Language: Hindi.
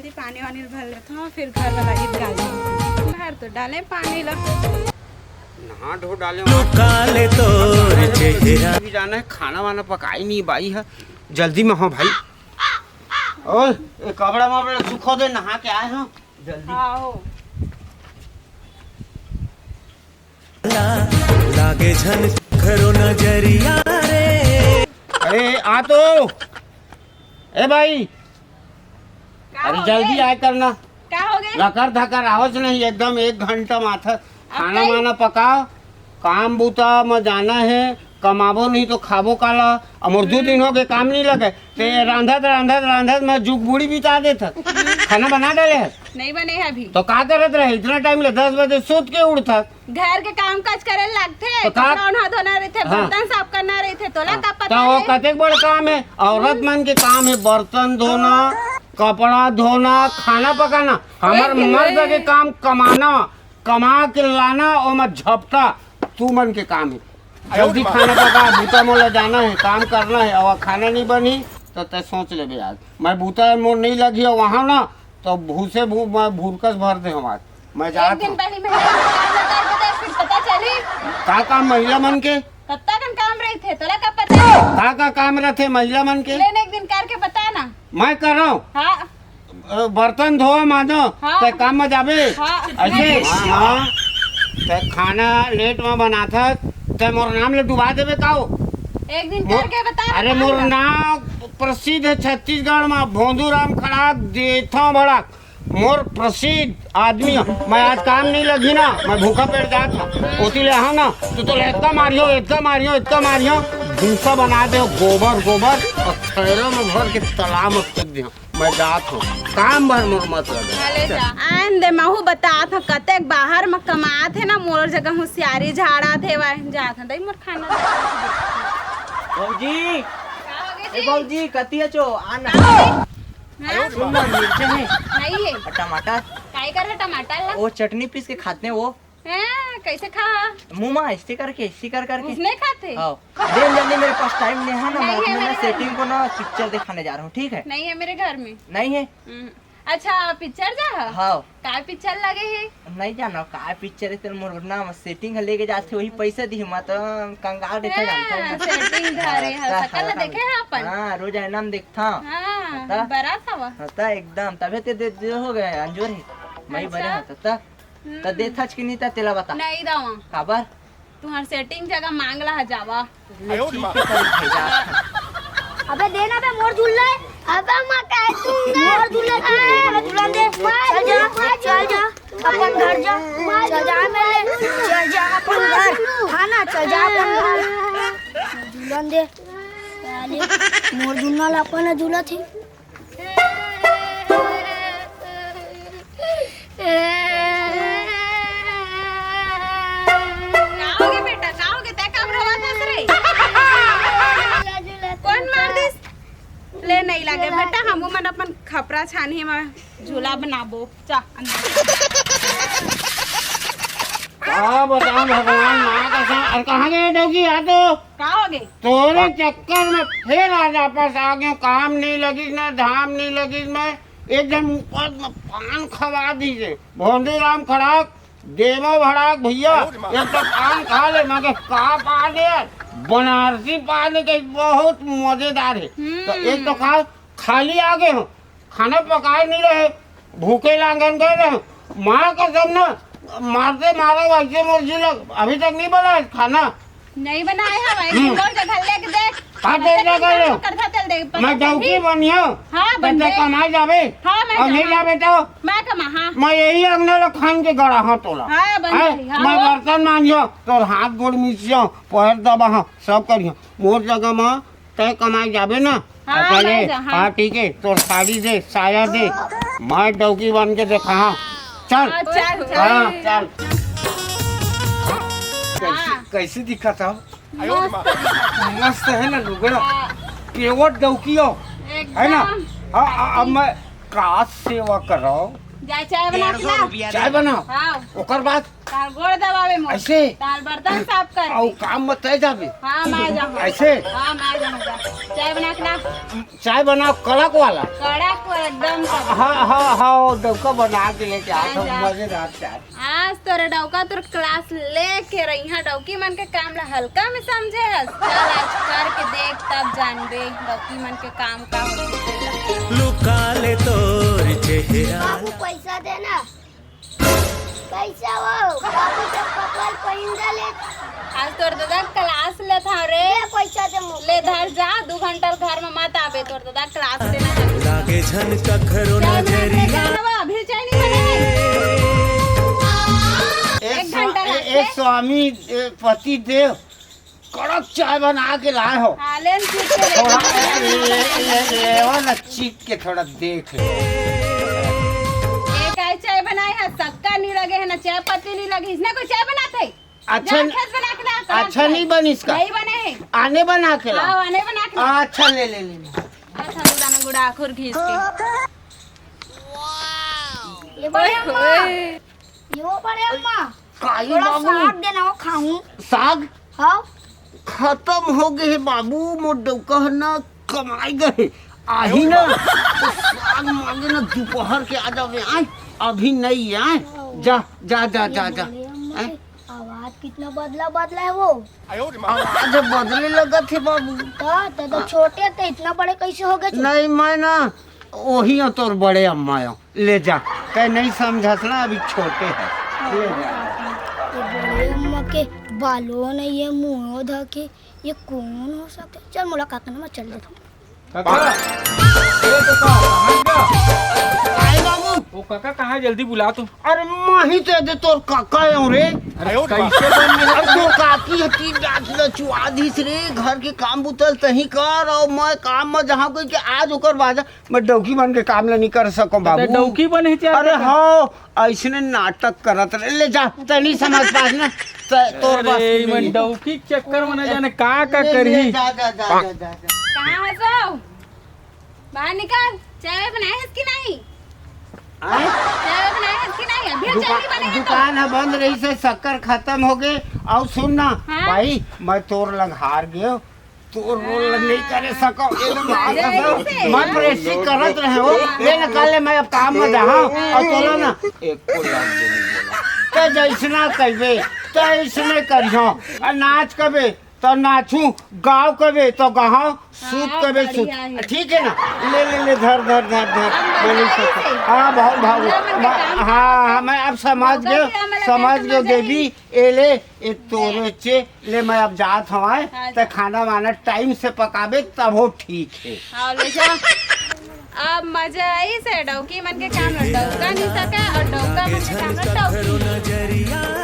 जल्दी पानी वानी भर लेता हूँ, फिर घर वाला ईद डाल भर तो डाले पानी ला नहा धो डाले काले तो भी जाना है। खाना वाना पकाई नहीं बाई है, जल्दी में हो भाई। ओए कपड़ा वपड़ा सुखो दे, नहा के आए हो जल्दी। आओ लागे झन घरो नजरिया रे। अरे आ तो ए भाई, अरे जल्दी आए करना। क्या हो गया? लकर धकर आवाज नहीं, एकदम 1 घंटा माथा। खाना वाना पकाओ, काम बूता में जाना है, कमाबो नहीं तो खाबो काला। और 2 दिन हो गए काम नहीं लगे, ते रांधत मैं जुग बूढ़ी बिता देता। खाना बना डाले है? नहीं बने है अभी। तो का करत रहे इतना टाइम ले? 10 बजे सूत के उठता। घर के काम काज करे लगते, तो कपड़ा धोना रहते, बर्तन साफ करना रहते, तोला का पता तो वो है? कतेक बड़ काम है, औरत मन के काम है बर्तन धोना, कपड़ा धोना, खाना पकाना। हमार मर्द के काम कमाना, कमा के लाना और मैं झपटा तू मन के काम है। जल्दी खाना पका, बूता मोला जाना है, काम करना है। और खाना नहीं बनी तो ते सोच ले आज मैं बूता मोर नहीं लगी है वहाँ ना, तो भूसे मैं भूरकस भर दे हमारे। मैं जा एक दिन पहले महिला काम बता के फिर पता चली का काम महिला मन के कत्ता कन काम रही थे, तोला का पता है? का काम रहते महिला मन के? लेने एक दिन करके बता ना। मैं कर रहा हूँ हाँ बर्तन धो मानो, हाँ। ते काम में जाबे हाँ। ऐसे। हाँ ते खाना लेट में बना था, ते मोर नाम ले डुबा देबे काओ? एक दिन करके बता। अरे मोर नाम प्रसिद्ध है छत्तीसगढ़ में, भोंदूराम खड़ाक देथा भड़ाक मोर प्रसिद्ध आदमी है। मैं आज काम नहीं लगी ना, मैं भूखा पेट जात था उसी ले हाँ ना, तो इतना मारियो भूसा बना दे, गोबर और खैरों में भर के तालाब में फेंक दिया। मैं जात हूँ, काम भर मोर मत लगे। आन दे महू बता था कतेक बाहर में कमात है ना, मोर जगह होशियारी झाड़ा थे वह जात दई मोर खाना। बाबूजी, का बाबूजी कती है चो आना। सुन ना, मिर्च है नहीं है और टमाटर, काई कर टमाटर ला? वो चटनी पीस के खाते हैं वो हैं कैसे खा? मुंह में ऐसे करके उसने खाते? आओ देन जल्दी, मेरे पास टाइम नहीं है ना, मैं नहीं है अपने ना मेरे सेटिंग को ना पिक्चर दिखाने जा रहा हूँ, ठीक है? नहीं है मेरे घर में। नहीं है? अच्छा पिक्चर जा हाँ का पिक्चर लगे है? नहीं जाना का पिक्चर है, तेरे मोर ना सेटिंग लेके जाते वही पैसा दी मत कंगाल देखा जानता है सेटिंग धारे है सकल देखे है अपन। हाँ रोज है नाम देखता हां बड़ा था वो होता एकदम, तबे ते दे हो गए अंजोर है मैं बड़े होता त देथा कि नहीं ता तेला बता नहीं दावा खबर तुम्हार सेटिंग जगह मांग ला जावा। अबे देना बे मोर झूल ले। अबे मैं कह दूंगा मोर झूल ले, मैं झूलन दे। चल जा अपन घर जा, चल जा मेरे, चल जा अपन घर खाना, चल जा अपन घर झूलन दे। साले मोर झूलना ला अपन झूला थी। काओगे बेटा काओगे ते काम रवा दस रे कौन मार दिस ले नहीं लागे बेटा, हमू मन अपन खपरा छानी में झूला बनाबो जा अंदर। क्या बताऊं भगवान माँ का संग। और कहाँ गए डोगी? आ तो काओगे तोरे चक्कर में फिर आज वापस आ गया। काम नहीं लगी ना, धाम नहीं लगी, मैं एकदम ऊपर में पान खवा दीजिए। भोंडूराम खड़ाक देवो भड़ाक भैया एक तो पान खा ले। मैं का पान है? बनारसी पान के बहुत मजेदार है। तो एक तो खा खाली आ गए हो, खाना पकाए नहीं रहे, भूखे लांगन गए रहे। माँ का सब ना मारते मारा वैसे मुर्गी लग, अभी तक नहीं बना है खाना। नहीं बनाए है भाई और जगह लेके देख का देख रहा कर लो? करता चल देख मैं डौकी बनियो हाँ बन बंदे कमाए जाबे। हाँ मैं और नहीं जाबे तो मैं कमा। हाँ मैं यही अंगने लो खान के गड़ा हाँ तोला। हाँ बन हैं? गई, हाँ, मैं वो। बर्तन मांझियो तोर हाथ गोड़ मिसियो पैर दबा हाँ सब करियो। मोर जगह में तय कमाए जाबे ना। हाँ, चले मैं जा, हाँ। हाँ ठीक है, तोर साड़ी दे साया दे, मैं डौकी बन के देखा। हाँ चल हाँ, चल हाँ चल चल। कैसे दिखा था? मस्त है ना लुगड़ा, पेवर डौकियो है ना। अब मैं का सेवा करो जा चाय बना के ला। चाय बनाओ हाँ ओकर बाद तार गोड़ दबावे मोर ऐसे तार बर्तन साफ कर और काम मत तय जाबे हाँ मैं जाऊँ ऐसे हाँ मैं जाऊँगा चाय बना के ला। चाय बनाओ कड़क वाला कड़क एकदम हाँ हाँ हाँ डौका बना के लेके आ तो जा। मजेदार चाय आज तोरे डौका तोर क्लास लेके रही है डौकी मन के काम ला हल्का में समझे है चल आज करके देख तब जानबे डौकी मन के काम का होता लुका ले तोर चेहरा बाबू पैसा देना कैसा वो बाबू जब कपड़ा पहन डाले आज तोर दादा क्लास ले था रे दे पैसा दे मुझे ले धर जा 2 घंटा घर में मत आवे तोर दादा क्लास लेना है लागे झन कखरो नजरिया अभी चाय नहीं बने एक घंटा लगते। एक स्वामी पति देव कड़क चाय बना के लाए हो हाँ लेन पूछ के थोड़ा ले ले ना चीख के थोड़ा देख ले एक आई चाय बनाई है सक्का नहीं लगे है ना चाय पत्ती नहीं लगी इसने कोई चाय बनाते अच्छा बना के ला अच्छा नहीं बनी इसका नहीं बने हैं आने बना के ला हाँ आने बना के ला अच्छा ले ले ले अच्छा दाना गुड़ा आखुर घिस के ये बड़े अम्मा ओए, ये वो बड़े अम्मा काई थोड़ा बाबू साग देना वो खाऊं साग हाँ खत्म हो गए है बाबू मोर डौका ना कमाई गए आही ना तो साग मांगे ना दोपहर के आ जावे आए अभी नहीं आए जा जा जा जा जा बड़े अम्मा हैं? के आवाज कितना बदला है वो आवाज बदले लगा थे बाबू तो छोटे थे इतना बड़े कैसे हो गए नहीं मैं ना वही हो तोर बड़े अम्मा हो ले जा कह नहीं समझस ना अभी छोटे हैं ले जा ये बड़े अम्मा के बालों ने ये मुँह धा के ये कौन हो सकता है चल मुलाकात करना मैं चल देता हूँ आए बाबू वो काका कहाँ जल्दी बुला तू अरे माही ते दे तोर काका हो रे कैसे बन अब तो काकी हती डांट ल चुआधीस रे घर के काम बुतल तही कर और मैं काम में जहाँ कोई के आज ओकर बाजा मैं डौकी बन के काम ले नहीं कर सको बाबू डौकी बने अरे हाँ ऐसने नाटक करत रहे ले जा तनी समझ पास ना तोर बस अरे नहीं मैं है। डौकी के चक्कर में न जाने का ले, करही ले, जा जा जा जा जा कहाँ है सो बाहर निकल चाय बनाए है कि नहीं आए? चाय बनाए है कि नहीं अभी चाय नहीं बनेगा तो दुकान है बंद रही से शक्कर खत्म हो गए और सुन ना हाँ? भाई मैं तोर लग हार गयो तोर रोल नहीं करे सको मैं प्रेसी करत रहे हो ले निकाले मैं अब काम में रहा और तोला ना एक को लग बोला तो जैसना कहबे तैसने करियो और नाच कबे तो नाचू गाँव कबे तो गाँव सूत कबे सूत बढ़िया है। ठीक है ना ले ले ले धर धर धर धर अब मैं नहीं मजा आई सकता से? हाँ बहुत भाव मतलब मैं काम हाँ मैं अब समझ होगा गयो कि हमें समझ लगता गयो है मजा देवी ए ले ए तोरे चे ले मैं अब जात हवाए हाँ, तो खाना वाना टाइम से पकाबे तब हो ठीक है हाँ ले जा अब मजा आई से डौकी मन के काम डौका नहीं सका और डौका मन के काम डौकी नजरिया